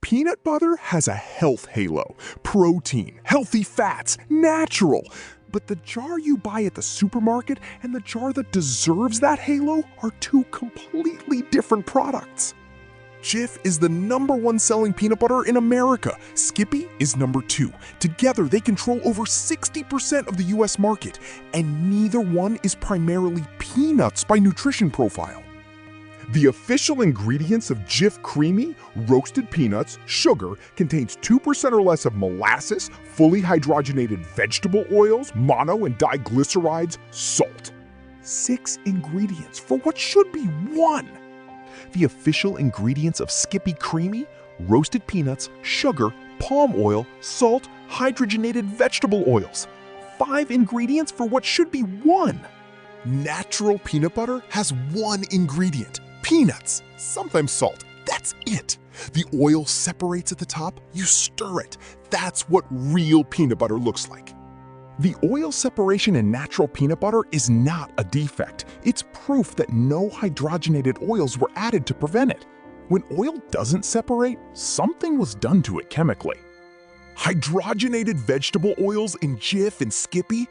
Peanut butter has a health halo, protein, healthy fats, natural. But the jar you buy at the supermarket and the jar that deserves that halo are two completely different products. Jif is the #1 selling peanut butter in America. Skippy is #2. Together, they control over 60% of the US market, and neither one is primarily peanuts by nutrition profile. The official ingredients of Jif Creamy, roasted peanuts, sugar, contains 2% or less of molasses, fully hydrogenated vegetable oils, mono and diglycerides, salt. 6 ingredients for what should be 1. The official ingredients of Skippy Creamy, roasted peanuts, sugar, palm oil, salt, hydrogenated vegetable oils. 5 ingredients for what should be 1. Natural peanut butter has 1 ingredient. Peanuts, sometimes salt, that's it. The oil separates at the top, you stir it. That's what real peanut butter looks like. The oil separation in natural peanut butter is not a defect. It's proof that no hydrogenated oils were added to prevent it. When oil doesn't separate, something was done to it chemically. Hydrogenated vegetable oils in Jif and Skippy,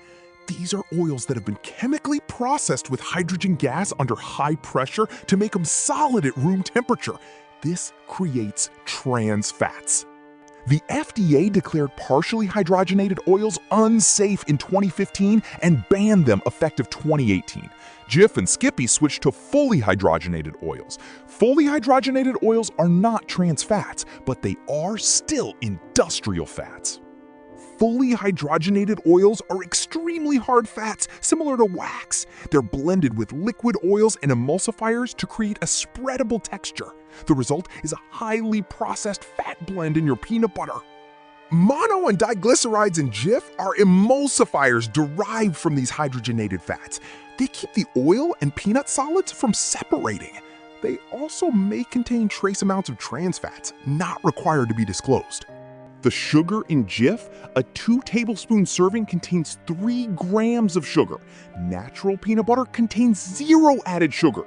these are oils that have been chemically processed with hydrogen gas under high pressure to make them solid at room temperature. This creates trans fats. The FDA declared partially hydrogenated oils unsafe in 2015 and banned them effective 2018. Jif and Skippy switched to fully hydrogenated oils. Fully hydrogenated oils are not trans fats, but they are still industrial fats. Fully hydrogenated oils are extremely hard fats, similar to wax. They're blended with liquid oils and emulsifiers to create a spreadable texture. The result is a highly processed fat blend in your peanut butter. Mono and diglycerides in Jif are emulsifiers derived from these hydrogenated fats. They keep the oil and peanut solids from separating. They also may contain trace amounts of trans fats, not required to be disclosed. The sugar in Jif, a 2 tablespoon serving contains 3 grams of sugar. Natural peanut butter contains 0 added sugar.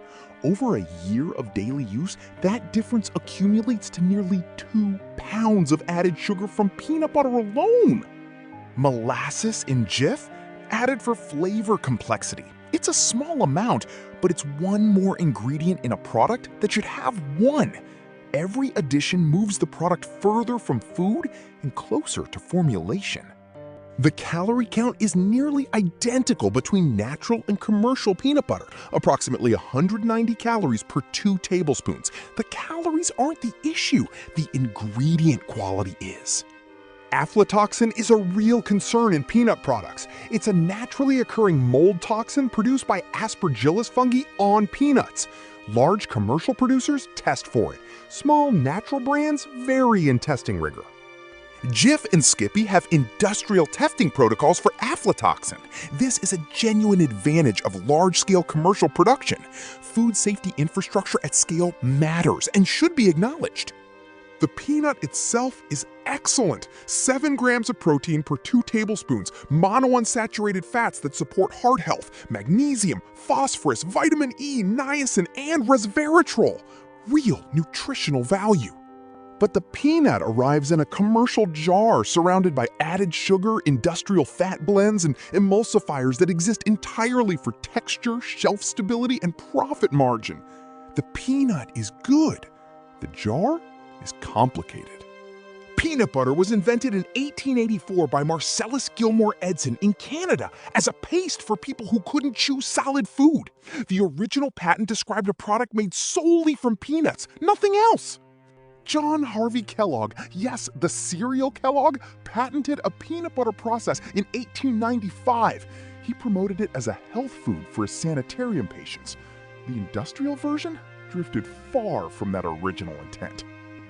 Over a year of daily use, that difference accumulates to nearly 2 pounds of added sugar from peanut butter alone. Molasses in Jif, added for flavor complexity. It's a small amount, but it's one more ingredient in a product that should have 1. Every addition moves the product further from food and closer to formulation. The calorie count is nearly identical between natural and commercial peanut butter, approximately 190 calories per 2 tablespoons. The calories aren't the issue, the ingredient quality is. Aflatoxin is a real concern in peanut products. It's a naturally occurring mold toxin produced by Aspergillus fungi on peanuts. Large commercial producers test for it. Small natural brands vary in testing rigor. Jif and Skippy have industrial testing protocols for aflatoxin. This is a genuine advantage of large-scale commercial production. Food safety infrastructure at scale matters and should be acknowledged. The peanut itself is excellent. 7 grams of protein per 2 tablespoons, monounsaturated fats that support heart health, magnesium, phosphorus, vitamin E, niacin, and resveratrol. Real nutritional value. But the peanut arrives in a commercial jar surrounded by added sugar, industrial fat blends, and emulsifiers that exist entirely for texture, shelf stability, and profit margin. The peanut is good. The jar is complicated. Peanut butter was invented in 1884 by Marcellus Gilmore Edson in Canada as a paste for people who couldn't chew solid food. The original patent described a product made solely from peanuts, nothing else. John Harvey Kellogg, yes, the cereal Kellogg, patented a peanut butter process in 1895. He promoted it as a health food for his sanitarium patients. The industrial version drifted far from that original intent.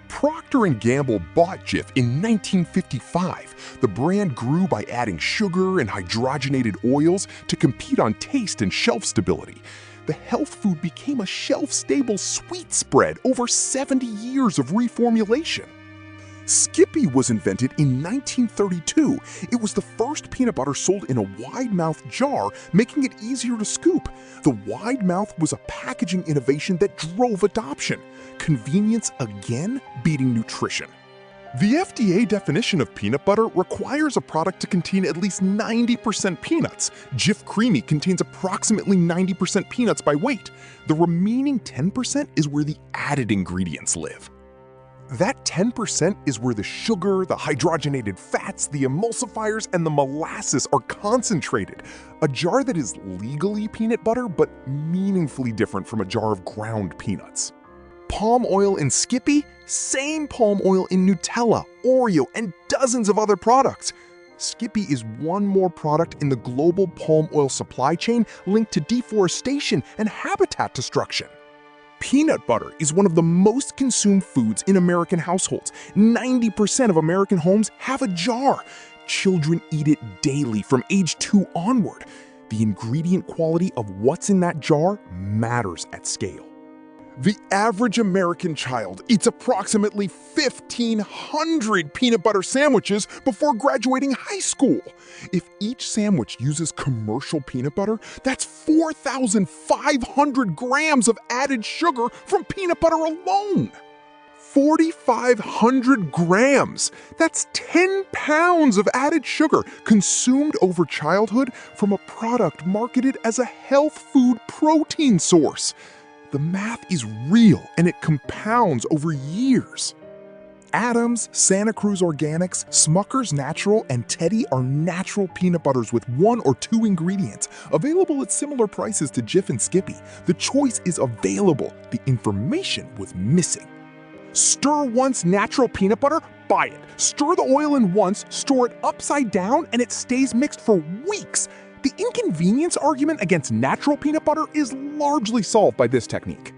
Procter & Gamble bought Jif in 1955. The brand grew by adding sugar and hydrogenated oils to compete on taste and shelf stability. The health food became a shelf-stable sweet spread over 70 years of reformulation. Skippy was invented in 1932. It was the first peanut butter sold in a wide-mouth jar, making it easier to scoop. The wide mouth was a packaging innovation that drove adoption. Convenience again beating nutrition. The FDA definition of peanut butter requires a product to contain at least 90% peanuts. Jif Creamy contains approximately 90% peanuts by weight. The remaining 10% is where the added ingredients live. That 10% is where the sugar, the hydrogenated fats, the emulsifiers, and the molasses are concentrated. A jar that is legally peanut butter, but meaningfully different from a jar of ground peanuts. Palm oil in Skippy, same palm oil in Nutella, Oreo, and dozens of other products. Skippy is one more product in the global palm oil supply chain linked to deforestation and habitat destruction. Peanut butter is one of the most consumed foods in American households. 90% of American homes have a jar. Children eat it daily from age 2 onward. The ingredient quality of what's in that jar matters at scale. The average American child eats approximately 1,500 peanut butter sandwiches before graduating high school. If each sandwich uses commercial peanut butter, that's 4,500 grams of added sugar from peanut butter alone. 4,500 grams! That's 10 pounds of added sugar consumed over childhood from a product marketed as a health food protein source. The math is real, and it compounds over years. Adams, Santa Cruz Organics, Smucker's Natural, and Teddy are natural peanut butters with 1 or 2 ingredients, available at similar prices to Jif and Skippy. The choice is available. The information was missing. Stir once natural peanut butter? Buy it. Stir the oil in once, store it upside down, and it stays mixed for weeks. The inconvenience argument against natural peanut butter is largely solved by this technique.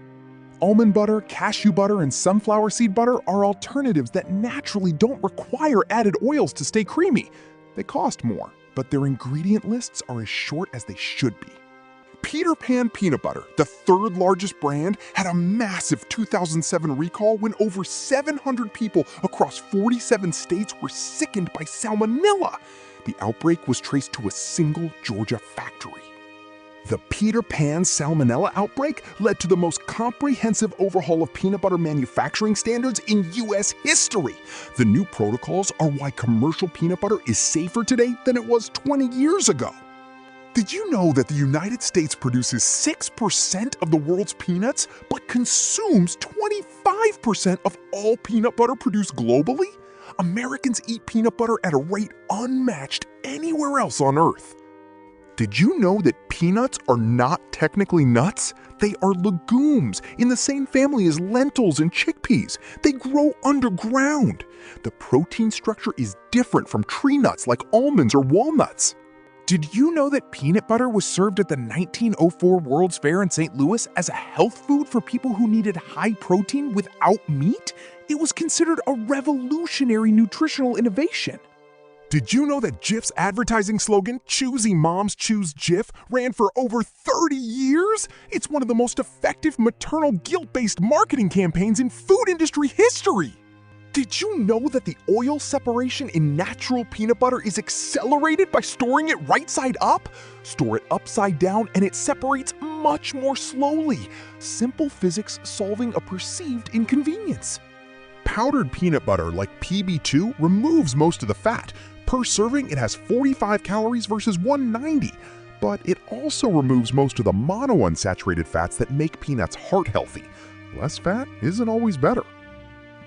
Almond butter, cashew butter, and sunflower seed butter are alternatives that naturally don't require added oils to stay creamy. They cost more, but their ingredient lists are as short as they should be. Peter Pan Peanut Butter, the 3rd largest brand, had a massive 2007 recall when over 700 people across 47 states were sickened by salmonella. The outbreak was traced to a single Georgia factory. The Peter Pan salmonella outbreak led to the most comprehensive overhaul of peanut butter manufacturing standards in U.S. history. The new protocols are why commercial peanut butter is safer today than it was 20 years ago. Did you know that the United States produces 6% of the world's peanuts, but consumes 25% of all peanut butter produced globally? Americans eat peanut butter at a rate unmatched anywhere else on Earth. Did you know that peanuts are not technically nuts? They are legumes in the same family as lentils and chickpeas. They grow underground. The protein structure is different from tree nuts like almonds or walnuts. Did you know that peanut butter was served at the 1904 World's Fair in St. Louis as a health food for people who needed high protein without meat? It was considered a revolutionary nutritional innovation. Did you know that Jif's advertising slogan, "Choosy Moms Choose Jif," ran for over 30 years? It's one of the most effective maternal guilt-based marketing campaigns in food industry history. Did you know that the oil separation in natural peanut butter is accelerated by storing it right side up? Store it upside down and it separates much more slowly. Simple physics solving a perceived inconvenience. Powdered peanut butter like PB2 removes most of the fat. Per serving, it has 45 calories versus 190. But it also removes most of the monounsaturated fats that make peanuts heart healthy. Less fat isn't always better.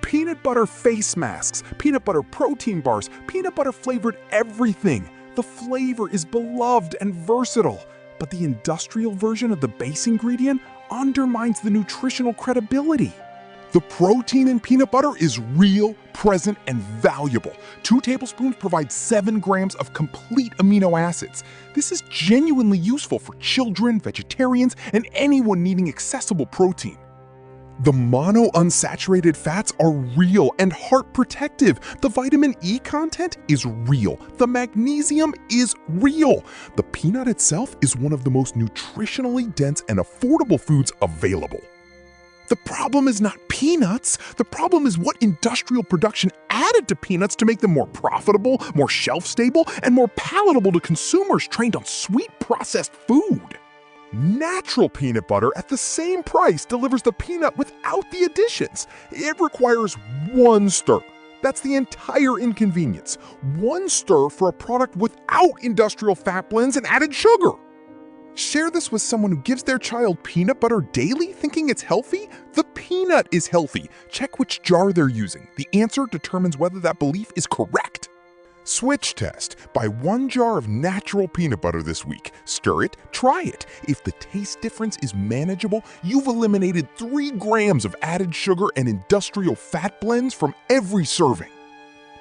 Peanut butter face masks, peanut butter protein bars, peanut butter flavored everything. The flavor is beloved and versatile, but the industrial version of the base ingredient undermines the nutritional credibility. The protein in peanut butter is real, present, and valuable. 2 tablespoons provide 7 grams of complete amino acids. This is genuinely useful for children, vegetarians, and anyone needing accessible protein. The monounsaturated fats are real and heart protective. The vitamin E content is real. The magnesium is real. The peanut itself is one of the most nutritionally dense and affordable foods available. The problem is not peanuts. The problem is what industrial production added to peanuts to make them more profitable, more shelf-stable, and more palatable to consumers trained on sweet processed food. Natural peanut butter at the same price delivers the peanut without the additions. It requires 1 stir. That's the entire inconvenience. One stir for a product without industrial fat blends and added sugar. Share this with someone who gives their child peanut butter daily thinking it's healthy? The peanut is healthy. Check which jar they're using. The answer determines whether that belief is correct. Switch test. Buy 1 jar of natural peanut butter this week. Stir it, try it. If the taste difference is manageable, you've eliminated 3 grams of added sugar and industrial fat blends from every serving.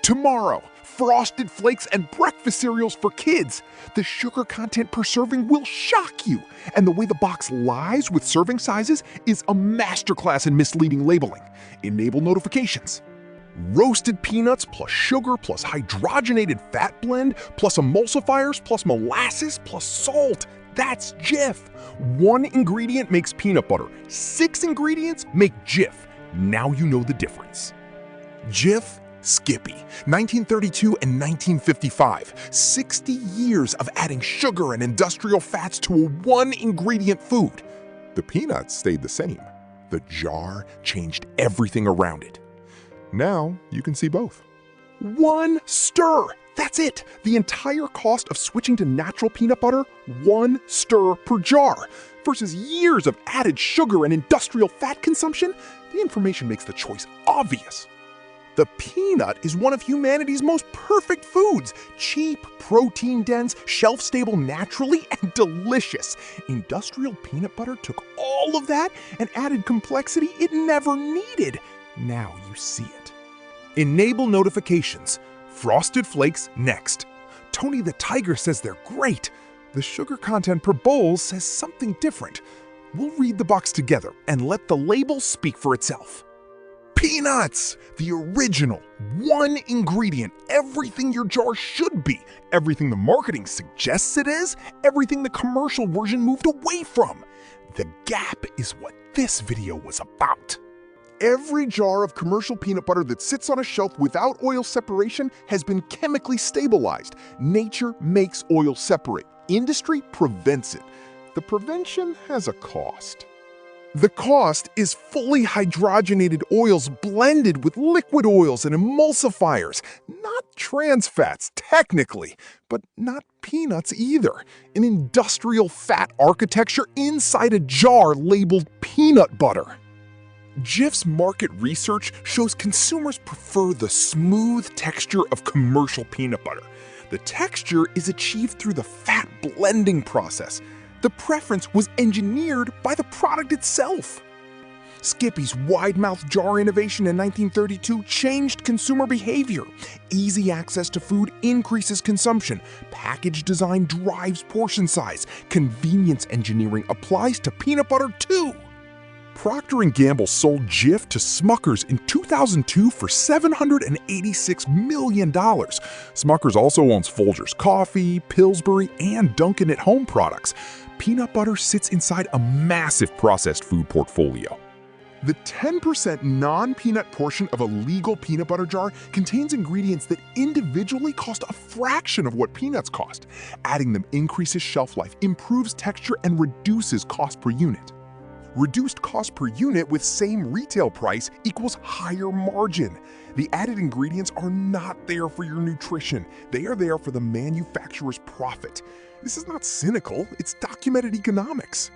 Tomorrow, Frosted Flakes and breakfast cereals for kids. The sugar content per serving will shock you. And the way the box lies with serving sizes is a masterclass in misleading labeling. Enable notifications. Roasted peanuts plus sugar plus hydrogenated fat blend plus emulsifiers plus molasses plus salt. That's Jif. 1 ingredient makes peanut butter. 6 ingredients make Jif. Now you know the difference. Jif, Skippy, 1932 and 1955. 60 years of adding sugar and industrial fats to a 1 ingredient food. The peanuts stayed the same. The jar changed everything around it. Now you can see both. 1 stir. That's it. The entire cost of switching to natural peanut butter, 1 stir per jar. Versus years of added sugar and industrial fat consumption, the information makes the choice obvious. The peanut is one of humanity's most perfect foods. Cheap, protein-dense, shelf-stable naturally, and delicious. Industrial peanut butter took all of that and added complexity it never needed. Now you see it. Enable notifications. Frosted Flakes next. Tony the Tiger says they're great. The sugar content per bowl says something different. We'll read the box together and let the label speak for itself. Peanuts! The original, 1 ingredient, everything your jar should be, everything the marketing suggests it is, everything the commercial version moved away from. The gap is what this video was about. Every jar of commercial peanut butter that sits on a shelf without oil separation has been chemically stabilized. Nature makes oil separate. Industry prevents it. The prevention has a cost. The cost is fully hydrogenated oils blended with liquid oils and emulsifiers. Not trans fats, technically, but not peanuts either. An industrial fat architecture inside a jar labeled peanut butter. Jif's market research shows consumers prefer the smooth texture of commercial peanut butter. The texture is achieved through the fat blending process. The preference was engineered by the product itself. Skippy's wide-mouth jar innovation in 1932 changed consumer behavior. Easy access to food increases consumption. Package design drives portion size. Convenience engineering applies to peanut butter too. Procter & Gamble sold Jif to Smucker's in 2002 for $786 million. Smucker's also owns Folgers Coffee, Pillsbury, and Dunkin' at Home products. Peanut butter sits inside a massive processed food portfolio. The 10% non-peanut portion of a legal peanut butter jar contains ingredients that individually cost a fraction of what peanuts cost. Adding them increases shelf life, improves texture, and reduces cost per unit. Reduced cost per unit with same retail price equals higher margin. The added ingredients are not there for your nutrition. They are there for the manufacturer's profit. This is not cynical, it's documented economics.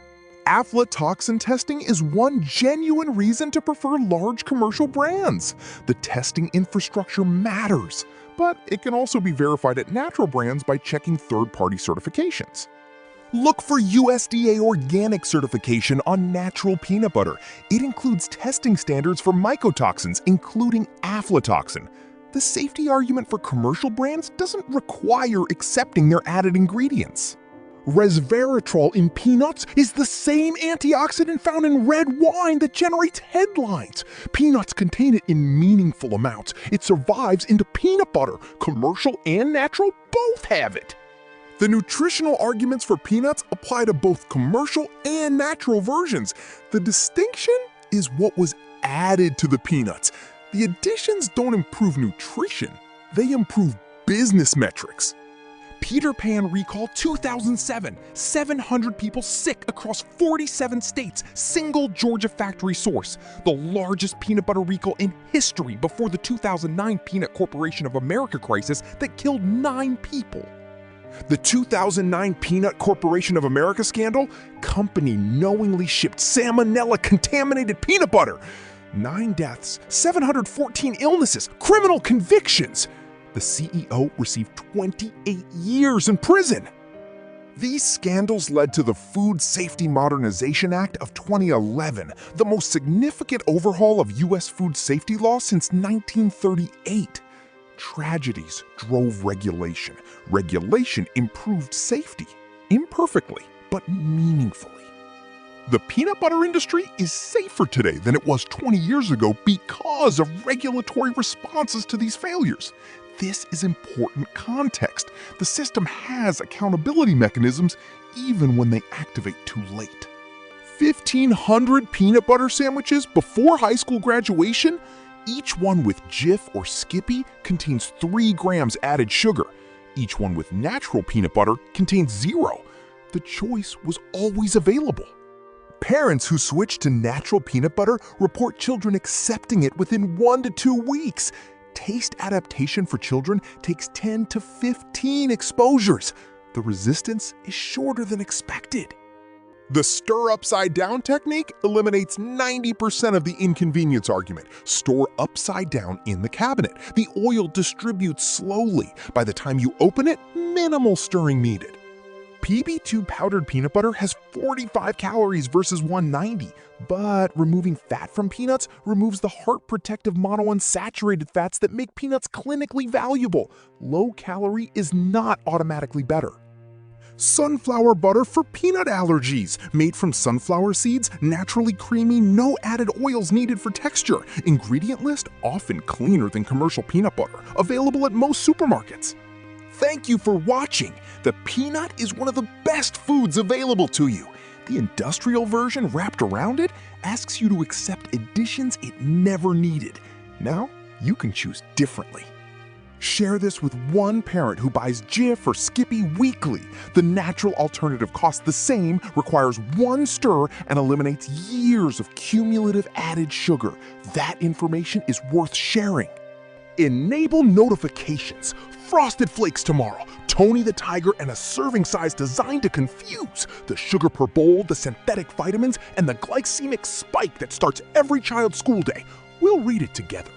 Aflatoxin testing is one genuine reason to prefer large commercial brands. The testing infrastructure matters, but it can also be verified at natural brands by checking third-party certifications. Look for USDA organic certification on natural peanut butter. It includes testing standards for mycotoxins, including aflatoxin. The safety argument for commercial brands doesn't require accepting their added ingredients. Resveratrol in peanuts is the same antioxidant found in red wine that generates headlines. Peanuts contain it in meaningful amounts. It survives into peanut butter. Commercial and natural both have it. The nutritional arguments for peanuts apply to both commercial and natural versions. The distinction is what was added to the peanuts. The additions don't improve nutrition, they improve business metrics. Peter Pan recall 2007, 700 people sick across 47 states, single Georgia factory source, the largest peanut butter recall in history before the 2009 Peanut Corporation of America crisis that killed 9 people. The 2009 Peanut Corporation of America scandal, company knowingly shipped salmonella-contaminated peanut butter. 9 deaths, 714 illnesses, criminal convictions. The CEO received 28 years in prison. These scandals led to the Food Safety Modernization Act of 2011, the most significant overhaul of U.S. food safety law since 1938. Tragedies drove regulation. Regulation improved safety, imperfectly, but meaningfully. The peanut butter industry is safer today than it was 20 years ago because of regulatory responses to these failures. This is important context. The system has accountability mechanisms even when they activate too late. 1,500 peanut butter sandwiches before high school graduation? Each one with Jif or Skippy contains 3 grams added sugar. Each one with natural peanut butter contains 0. The choice was always available. Parents who switch to natural peanut butter report children accepting it within 1 to 2 weeks. Taste adaptation for children takes 10 to 15 exposures. The resistance is shorter than expected. The stir upside down technique eliminates 90% of the inconvenience argument. Store upside down in the cabinet. The oil distributes slowly. By the time you open it, minimal stirring needed. PB2 powdered peanut butter has 45 calories versus 190, but removing fat from peanuts removes the heart protective monounsaturated fats that make peanuts clinically valuable. Low calorie is not automatically better. Sunflower butter for peanut allergies. Made from sunflower seeds, naturally creamy, no added oils needed for texture. Ingredient list often cleaner than commercial peanut butter. Available at most supermarkets. Thank you for watching. The peanut is one of the best foods available to you. The industrial version wrapped around it asks you to accept additions it never needed. Now, you can choose differently. Share this with one parent who buys Jif or Skippy weekly. The natural alternative costs the same, requires 1 stir, and eliminates years of cumulative added sugar. That information is worth sharing. Enable notifications. Frosted Flakes tomorrow. Tony the Tiger and a serving size designed to confuse. The sugar per bowl, the synthetic vitamins, and the glycemic spike that starts every child's school day. We'll read it together.